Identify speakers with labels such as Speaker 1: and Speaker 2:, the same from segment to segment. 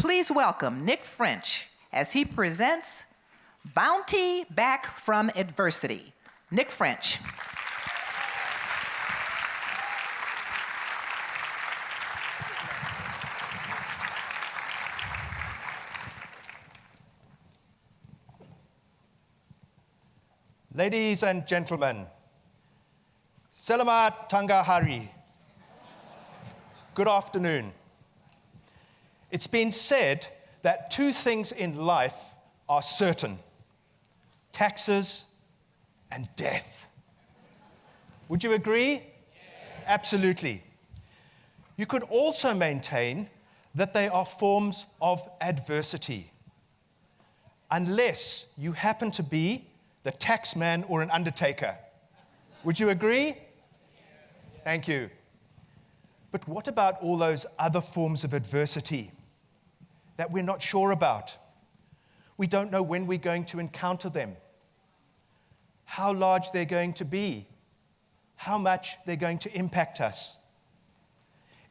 Speaker 1: Please welcome Nick French as he presents Bounty Back from Adversity. Nick French.
Speaker 2: Ladies and gentlemen, Selamat Tangga Hari. Good afternoon. It's been said that two things in life are certain: taxes and death. Would you agree? Yes. Absolutely. You could also maintain that they are forms of adversity, unless you happen to be the tax man or an undertaker. Would you agree? Thank you. But what about all those other forms of adversity that we're not sure about? We don't know when we're going to encounter them, how large they're going to be, how much they're going to impact us.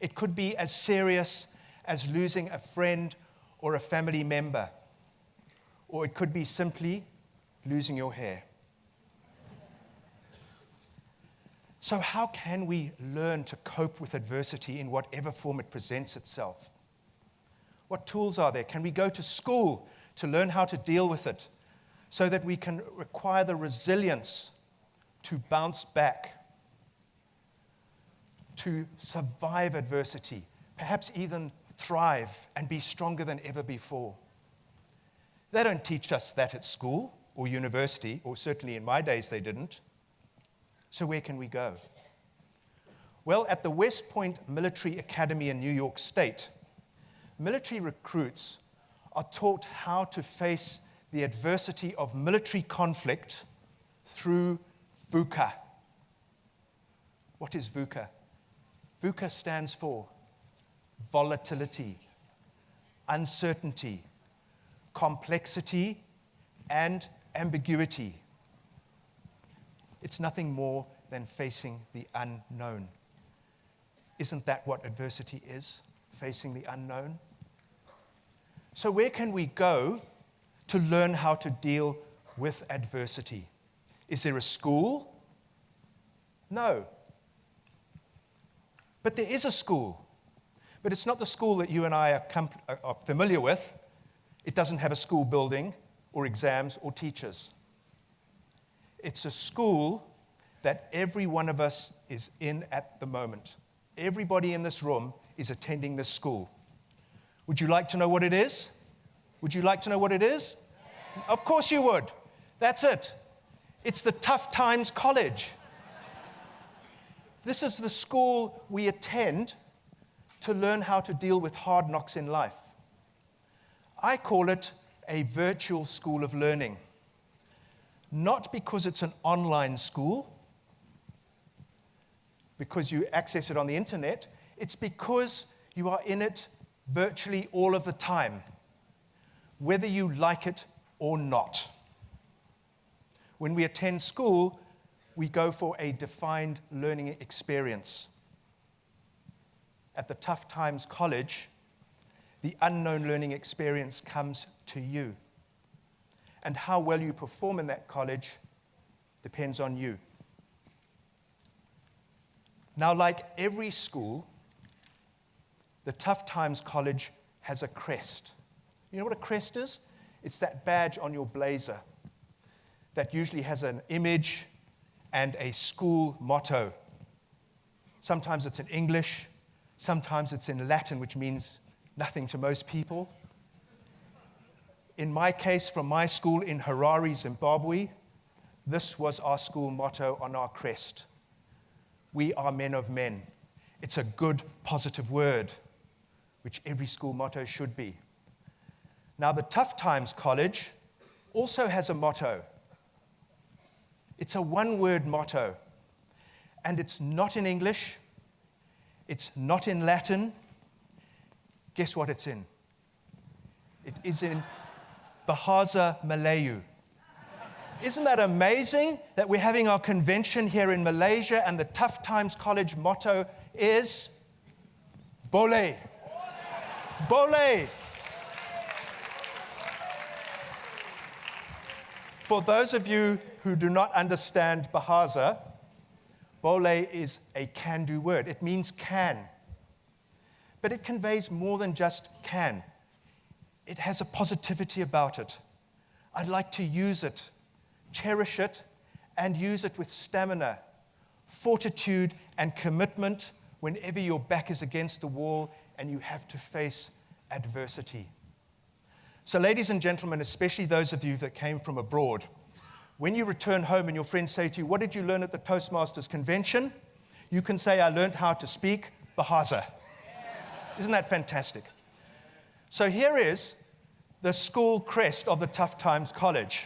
Speaker 2: It could be as serious as losing a friend or a family member, or it could be simply losing your hair. So how can we learn to cope with adversity in whatever form it presents itself? What tools are there? Can we go to school to learn how to deal with it so that we can acquire the resilience to bounce back, to survive adversity, perhaps even thrive and be stronger than ever before? They don't teach us that at school or university, or certainly in my days they didn't. So where can we go? Well, at the West Point Military Academy in New York State, military recruits are taught how to face the adversity of military conflict through VUCA. What is VUCA? VUCA stands for volatility, uncertainty, complexity, and ambiguity. It's nothing more than facing the unknown. Isn't that what adversity is? Facing the unknown? So where can we go to learn how to deal with adversity? Is there a school? No. But there is a school. But it's not the school that you and I are familiar with. It doesn't have a school building or exams or teachers. It's a school that every one of us is in at the moment. Everybody in this room is attending this school. Would you like to know what it is? Would you like to know what it is? Yes. Of course you would. That's it. It's the Tough Times College. This is the school we attend to learn how to deal with hard knocks in life. I call it a virtual school of learning. Not because it's an online school, because you access it on the internet. It's because you are in it virtually all of the time, whether you like it or not. When we attend school, we go for a defined learning experience. At the Tough Times College, the unknown learning experience comes to you. And how well you perform in that college depends on you. Now, like every school, the Tough Times College has a crest. You know what a crest is? It's that badge on your blazer that usually has an image and a school motto. Sometimes it's in English, sometimes it's in Latin, which means nothing to most people. In my case, from my school in Harare, Zimbabwe, this was our school motto on our crest. We are men of men. It's a good, positive word, which every school motto should be. Now, the Tough Times College also has a motto. It's a one-word motto, and it's not in English, it's not in Latin. Guess what it's in? It is in Bahasa Melayu. Isn't that amazing that we're having our convention here in Malaysia and the Tough Times College motto is Boleh. Boleh. For those of you who do not understand Bahasa, Bole is a can-do word. It means can. But it conveys more than just can. It has a positivity about it. I'd like to use it, cherish it, and use it with stamina, fortitude, and commitment whenever your back is against the wall and you have to face adversity. So, ladies and gentlemen, especially those of you that came from abroad, when you return home and your friends say to you, "What did you learn at the Toastmasters convention?" you can say, "I learned how to speak Bahasa." Isn't that fantastic? So here is the school crest of the Tough Times College,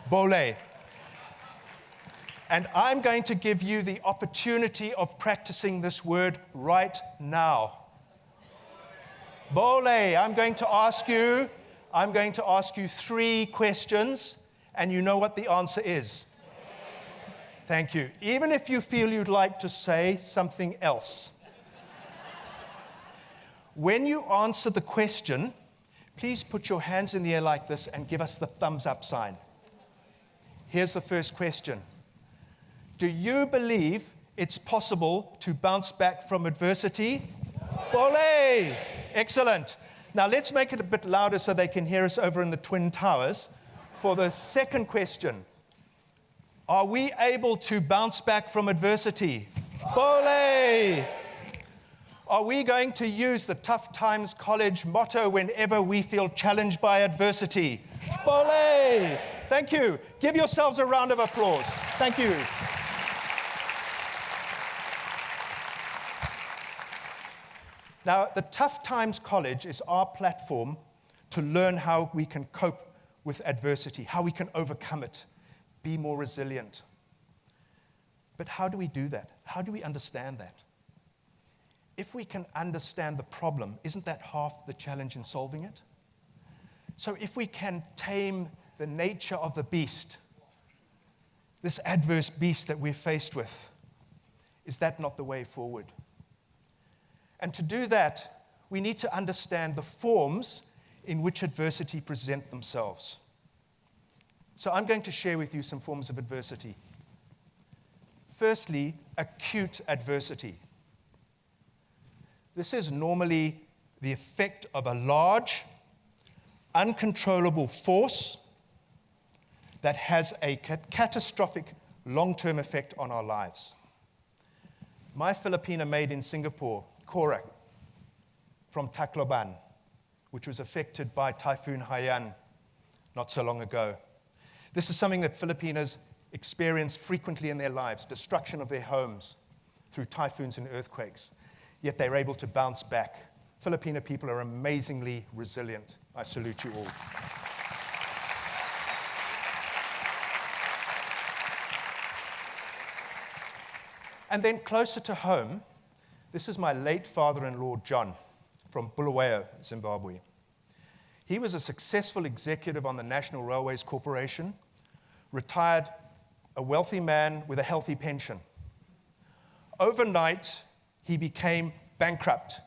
Speaker 2: Bole. And I'm going to give you the opportunity of practicing this word right now. Bole, I'm going to ask you 3 questions, and you know what the answer is. Thank you. Even if you feel you'd like to say something else. When you answer the question, please put your hands in the air like this and give us the thumbs up sign. Here's the first question. Do you believe it's possible to bounce back from adversity? Bole! Excellent. Now let's make it a bit louder so they can hear us over in the Twin Towers. For the second question, are we able to bounce back from adversity? Bole! Are we going to use the Tough Times College motto whenever we feel challenged by adversity? Bole! Thank you. Give yourselves a round of applause. Thank you. Now, the Tough Times College is our platform to learn how we can cope with adversity, how we can overcome it, be more resilient. But how do we do that? How do we understand that? If we can understand the problem, isn't that half the challenge in solving it? So if we can tame the nature of the beast, this adverse beast that we're faced with, is that not the way forward? And to do that, we need to understand the forms in which adversity present themselves. So I'm going to share with you some forms of adversity. Firstly, acute adversity. This is normally the effect of a large, uncontrollable force that has a catastrophic long-term effect on our lives. My Filipina maid in Singapore, Kuala, from Tacloban, which was affected by Typhoon Haiyan not so long ago. This is something that Filipinos experience frequently in their lives, destruction of their homes through typhoons and earthquakes. Yet they're able to bounce back. Filipino people are amazingly resilient. I salute you all. And then closer to home, this is my late father-in-law, John, from Bulawayo, Zimbabwe. He was a successful executive on the National Railways Corporation, retired, a wealthy man with a healthy pension. Overnight, he became bankrupt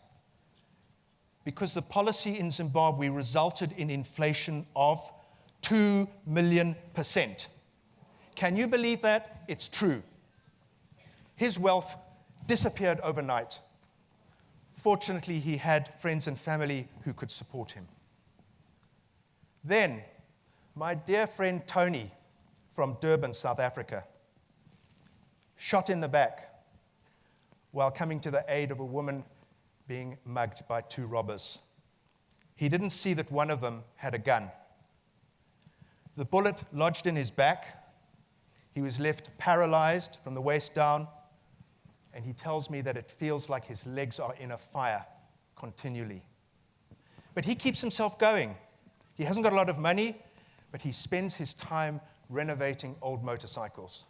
Speaker 2: because the policy in Zimbabwe resulted in inflation of 2 million %. Can you believe that? It's true. His wealth disappeared overnight. Fortunately, he had friends and family who could support him. Then, my dear friend Tony from Durban, South Africa, shot in the back while coming to the aid of a woman being mugged by 2 robbers. He didn't see that one of them had a gun. The bullet lodged in his back. He was left paralyzed from the waist down, and he tells me that it feels like his legs are in a fire continually. But he keeps himself going. He hasn't got a lot of money, but he spends his time renovating old motorcycles.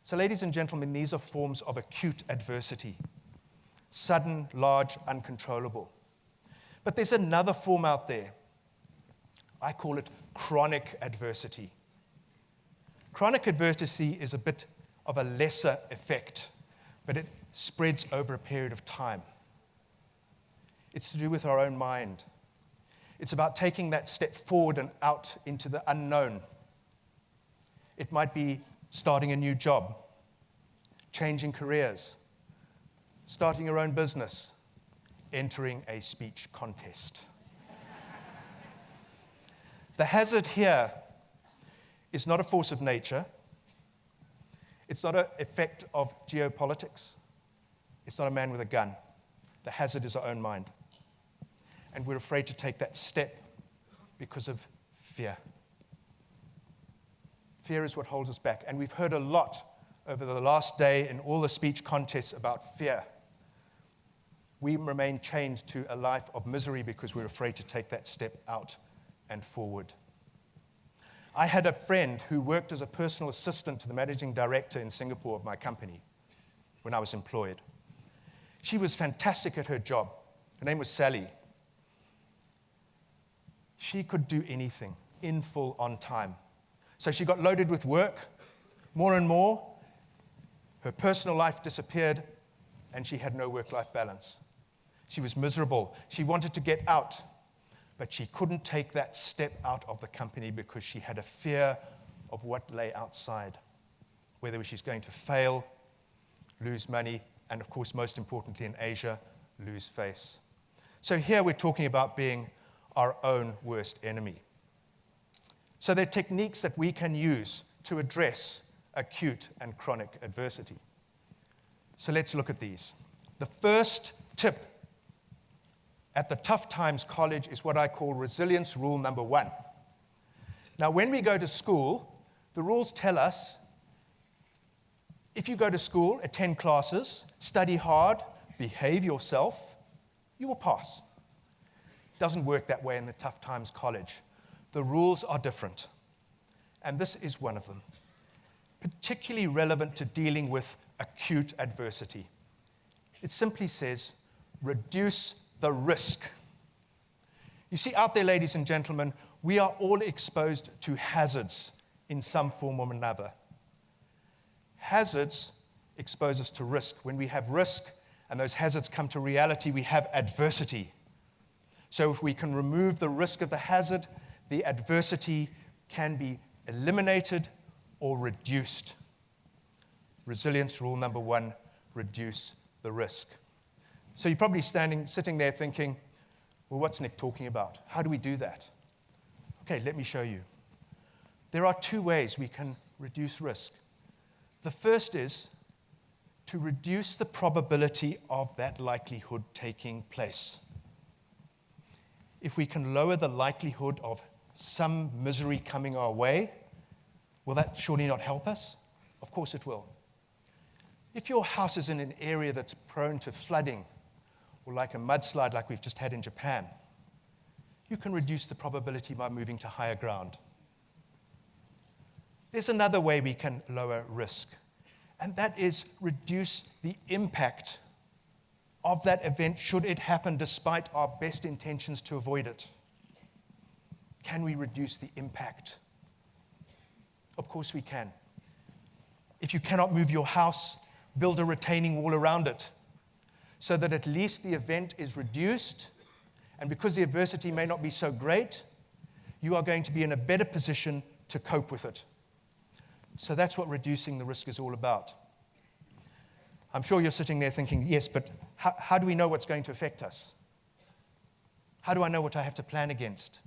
Speaker 2: So, ladies and gentlemen, these are forms of acute adversity. Sudden, large, uncontrollable. But there's another form out there. I call it chronic adversity. Chronic adversity is a bit of a lesser effect, but it spreads over a period of time. It's to do with our own mind. It's about taking that step forward and out into the unknown. It might be starting a new job, changing careers, starting your own business, entering a speech contest. The hazard here is not a force of nature. It's not an effect of geopolitics. It's not a man with a gun. The hazard is our own mind. And we're afraid to take that step because of fear. Fear is what holds us back. And we've heard a lot over the last day in all the speech contests about fear. We remain chained to a life of misery because we're afraid to take that step out and forward. I had a friend who worked as a personal assistant to the managing director in Singapore of my company when I was employed. She was fantastic at her job. Her name was Sally. She could do anything, in full, on time. So she got loaded with work, more and more. Her personal life disappeared, and she had no work-life balance. She was miserable. She wanted to get out, but she couldn't take that step out of the company because she had a fear of what lay outside, whether she's going to fail, lose money, and of course, most importantly in Asia, lose face. So here we're talking about being our own worst enemy. So there are techniques that we can use to address acute and chronic adversity. So let's look at these. The first tip at the Tough Times College is what I call resilience rule number 1. Now, when we go to school, the rules tell us if you go to school, attend classes, study hard, behave yourself, you will pass. It doesn't work that way in the Tough Times College. The rules are different, and this is one of them, particularly relevant to dealing with acute adversity. It simply says, reduce the risk. You see, out there, ladies and gentlemen, we are all exposed to hazards in some form or another. Hazards expose us to risk. When we have risk and those hazards come to reality, we have adversity. So if we can remove the risk of the hazard, the adversity can be eliminated or reduced. Resilience rule number 1, reduce the risk. So you're probably sitting there thinking, well, what's Nick talking about? How do we do that? Okay, let me show you. There are 2 ways we can reduce risk. The first is to reduce the probability of that likelihood taking place. If we can lower the likelihood of some misery coming our way, will that surely not help us? Of course it will. If your house is in an area that's prone to flooding, or like a mudslide like we've just had in Japan, you can reduce the probability by moving to higher ground. There's another way we can lower risk, and that is reduce the impact of that event should it happen despite our best intentions to avoid it. Can we reduce the impact? Of course we can. If you cannot move your house, build a retaining wall around it so that at least the event is reduced, and because the adversity may not be so great, you are going to be in a better position to cope with it. So that's what reducing the risk is all about. I'm sure you're sitting there thinking, yes, but how do we know what's going to affect us? How do I know what I have to plan against?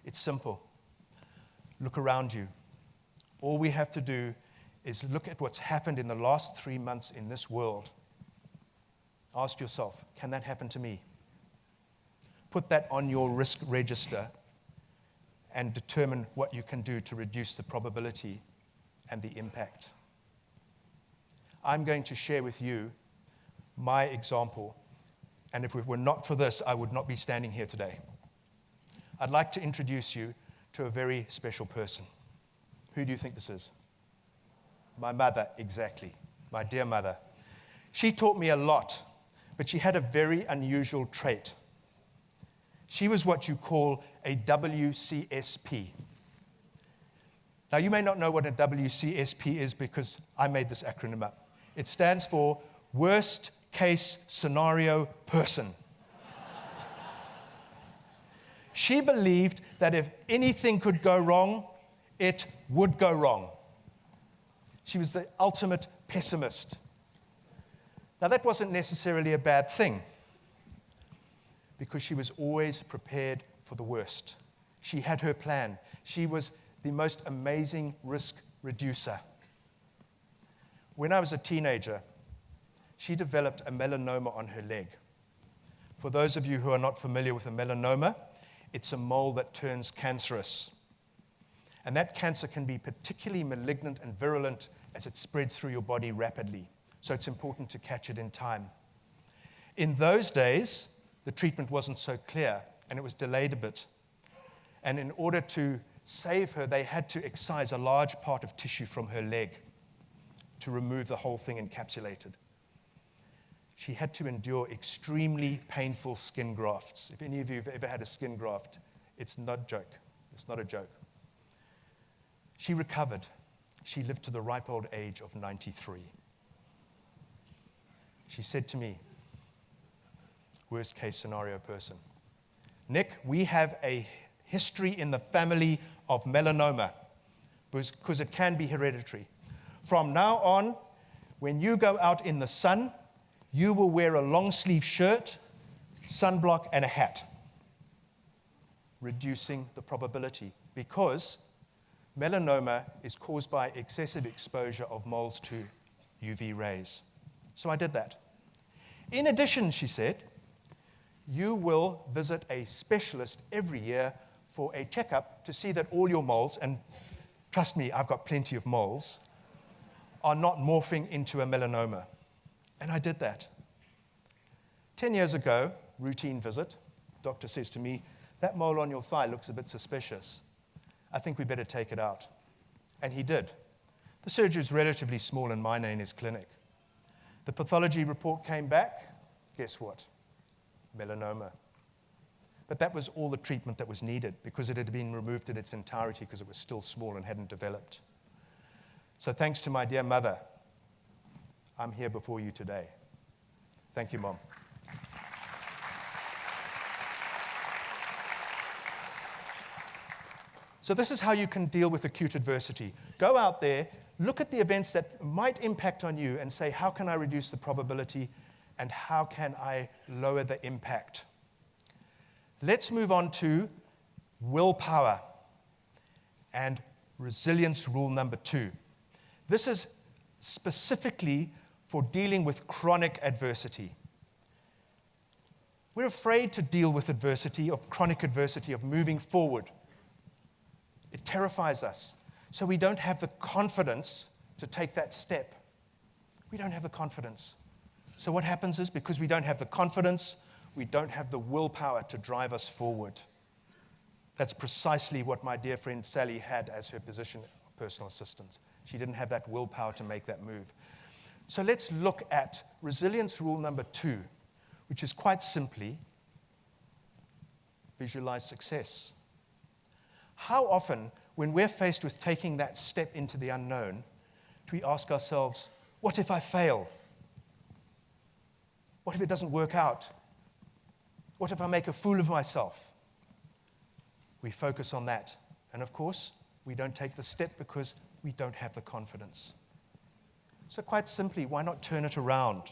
Speaker 2: It's simple. Look around you. All we have to do is look at what's happened in the last 3 months in this world. Ask yourself, can that happen to me? Put that on your risk register and determine what you can do to reduce the probability and the impact. I'm going to share with you my example, and if it were not for this, I would not be standing here today. I'd like to introduce you to a very special person. Who do you think this is? My mother, exactly. My dear mother. She taught me a lot, but she had a very unusual trait. She was what you call a WCSP. Now, you may not know what a WCSP is because I made this acronym up. It stands for Worst Case Scenario Person. She believed that if anything could go wrong, it would go wrong. She was the ultimate pessimist. Now, that wasn't necessarily a bad thing, because she was always prepared for the worst. She had her plan. She was the most amazing risk reducer. When I was a teenager, she developed a melanoma on her leg. For those of you who are not familiar with a melanoma, it's a mole that turns cancerous. And that cancer can be particularly malignant and virulent as it spreads through your body rapidly. So it's important to catch it in time. In those days, the treatment wasn't so clear, and it was delayed a bit. And in order to save her, they had to excise a large part of tissue from her leg to remove the whole thing encapsulated. She had to endure extremely painful skin grafts. If any of you have ever had a skin graft, it's not a joke. It's not a joke. She recovered. She lived to the ripe old age of 93. She said to me, worst case scenario person, Nick, we have a history in the family of melanoma because it can be hereditary. From now on, when you go out in the sun, you will wear a long sleeve shirt, sunblock, and a hat, reducing the probability, because melanoma is caused by excessive exposure of moles to UV rays. So I did that. In addition, she said, you will visit a specialist every year for a checkup to see that all your moles, and trust me, I've got plenty of moles, are not morphing into a melanoma. And I did that. 10 years ago, routine visit, doctor says to me, that mole on your thigh looks a bit suspicious. I think we better take it out. And he did. The surgery was relatively small and minor in his clinic. The pathology report came back. Guess what? Melanoma. But that was all the treatment that was needed, because it had been removed in its entirety because it was still small and hadn't developed. So thanks to my dear mother, I'm here before you today. Thank you, Mom. So this is how you can deal with acute adversity. Go out there, look at the events that might impact on you, and say, how can I reduce the probability, and how can I lower the impact? Let's move on to willpower and resilience rule number 2. This is specifically for dealing with chronic adversity. We're afraid to deal with adversity, of chronic adversity, of moving forward. It terrifies us. So we don't have the confidence to take that step. We don't have the confidence. So what happens is, because we don't have the confidence, we don't have the willpower to drive us forward. That's precisely what my dear friend Sally had as her position of personal assistant. She didn't have that willpower to make that move. So let's look at resilience rule number 2, which is quite simply visualize success. How often, when we're faced with taking that step into the unknown, do we ask ourselves, what if I fail? What if it doesn't work out? What if I make a fool of myself? We focus on that. And of course, we don't take the step because we don't have the confidence. So quite simply, why not turn it around?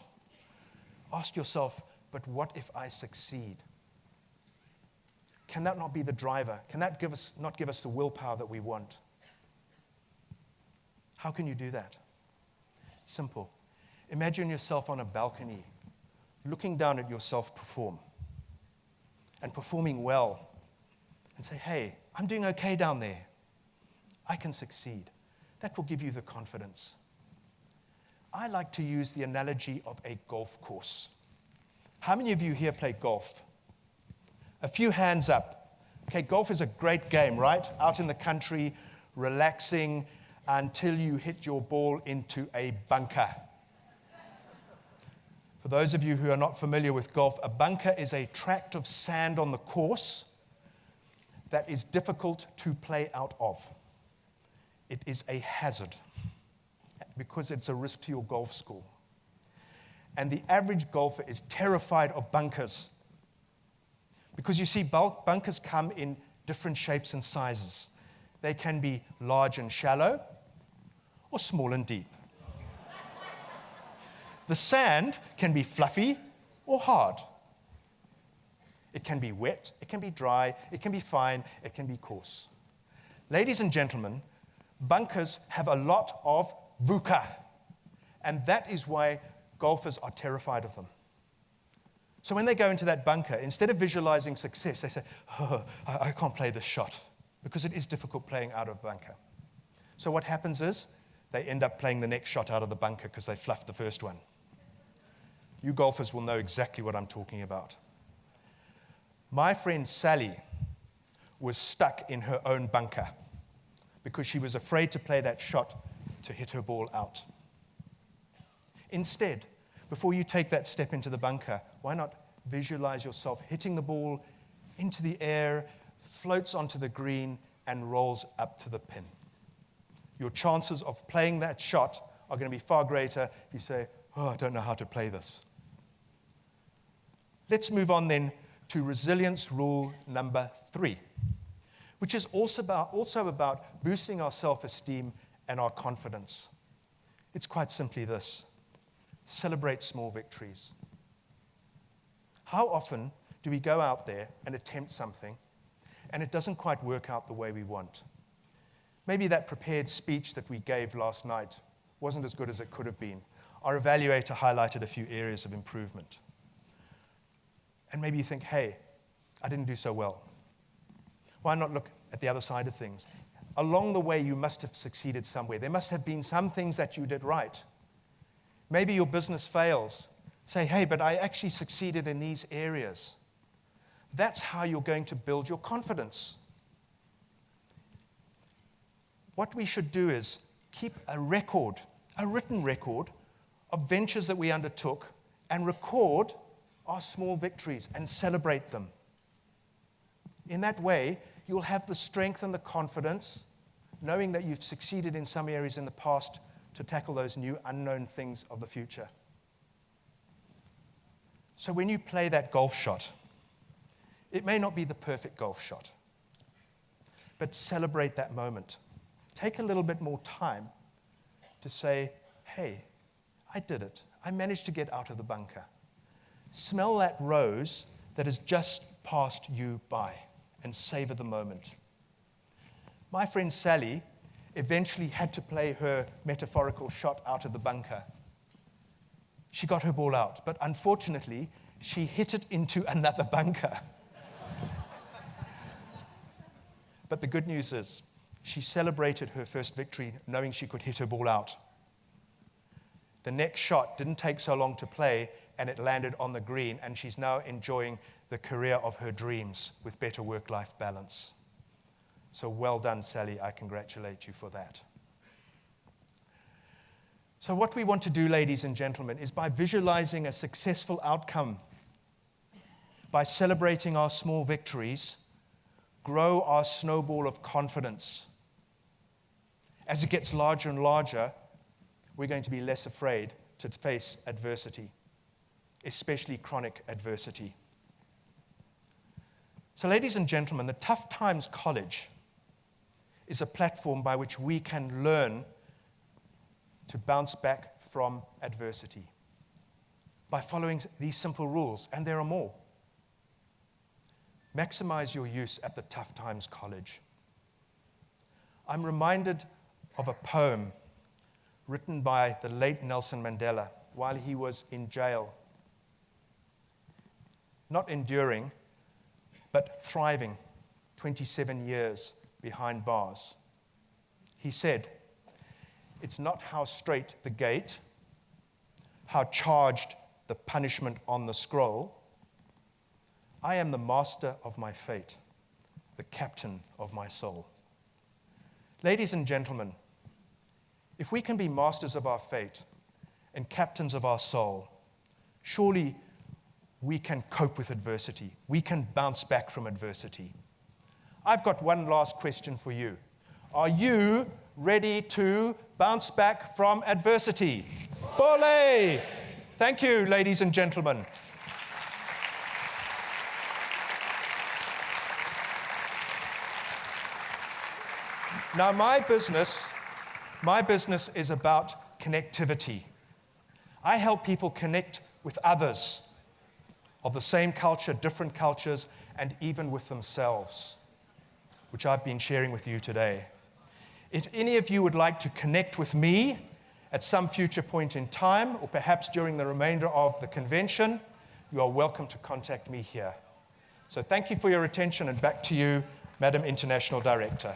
Speaker 2: Ask yourself, but what if I succeed? Can that not be the driver? Can that not give us the willpower that we want? How can you do that? Simple. Imagine yourself on a balcony, looking down at yourself perform, and performing well, and say, hey, I'm doing okay down there. I can succeed. That will give you the confidence. I like to use the analogy of a golf course. How many of you here play golf? A few hands up. Okay, golf is a great game, right? Out in the country, relaxing until you hit your ball into a bunker. For those of you who are not familiar with golf, a bunker is a tract of sand on the course that is difficult to play out of. It is a hazard because it's a risk to your golf score. And the average golfer is terrified of bunkers Because you see, bunkers come in different shapes and sizes. They can be large and shallow, or small and deep. The sand can be fluffy or hard. It can be wet, it can be dry, it can be fine, it can be coarse. Ladies and gentlemen, bunkers have a lot of VUCA, and that is why golfers are terrified of them. So when they go into that bunker, instead of visualizing success, they say, oh, I can't play this shot, because it is difficult playing out of bunker. So what happens is, they end up playing the next shot out of the bunker because they fluffed the first one. You golfers will know exactly what I'm talking about. My friend Sally was stuck in her own bunker because she was afraid to play that shot to hit her ball out. Instead, before you take that step into the bunker, why not visualize yourself hitting the ball into the air, floats onto the green, and rolls up to the pin? Your chances of playing that shot are going to be far greater if you say, oh, I don't know how to play this. Let's move on then to resilience rule number 3, which is also about boosting our self-esteem and our confidence. It's quite simply this: celebrate small victories. How often do we go out there and attempt something, and it doesn't quite work out the way we want? Maybe that prepared speech that we gave last night wasn't as good as it could have been. Our evaluator highlighted a few areas of improvement. And maybe you think, hey, I didn't do so well. Why not look at the other side of things? Along the way, you must have succeeded somewhere. There must have been some things that you did right. Maybe your business fails. Say, hey, but I actually succeeded in these areas. That's how you're going to build your confidence. What we should do is keep a record, a written record, of ventures that we undertook, and record our small victories and celebrate them. In that way, you'll have the strength and the confidence, knowing that you've succeeded in some areas in the past, to tackle those new unknown things of the future. So when you play that golf shot, it may not be the perfect golf shot, but celebrate that moment. Take a little bit more time to say, hey, I did it. I managed to get out of the bunker. Smell that rose that has just passed you by and savor the moment. My friend Sally eventually had to play her metaphorical shot out of the bunker. She got her ball out, but unfortunately, she hit it into another bunker. But the good news is, she celebrated her first victory knowing she could hit her ball out. The next shot didn't take so long to play, and it landed on the green, and she's now enjoying the career of her dreams with better work-life balance. So well done, Sally. I congratulate you for that. So what we want to do, ladies and gentlemen, is by visualizing a successful outcome, by celebrating our small victories, grow our snowball of confidence. As it gets larger and larger, we're going to be less afraid to face adversity, especially chronic adversity. So, ladies and gentlemen, the Tough Times College is a platform by which we can learn to bounce back from adversity by following these simple rules, and there are more. Maximize your use at the Tough Times College. I'm reminded of a poem written by the late Nelson Mandela while he was in jail. Not enduring, but thriving 27 years behind bars. He said, "It's not how straight the gate, how charged the punishment on the scroll. I am the master of my fate, the captain of my soul." Ladies and gentlemen, if we can be masters of our fate and captains of our soul, surely we can cope with adversity. We can bounce back from adversity. I've got one last question for you. Are you ready to bounce back from adversity? Bole! Thank you, ladies and gentlemen. Now, my business is about connectivity. I help people connect with others of the same culture, different cultures, and even with themselves, which I've been sharing with you today. If any of you would like to connect with me at some future point in time, or perhaps during the remainder of the convention, you are welcome to contact me here. So thank you for your attention, and back to you, Madam International Director.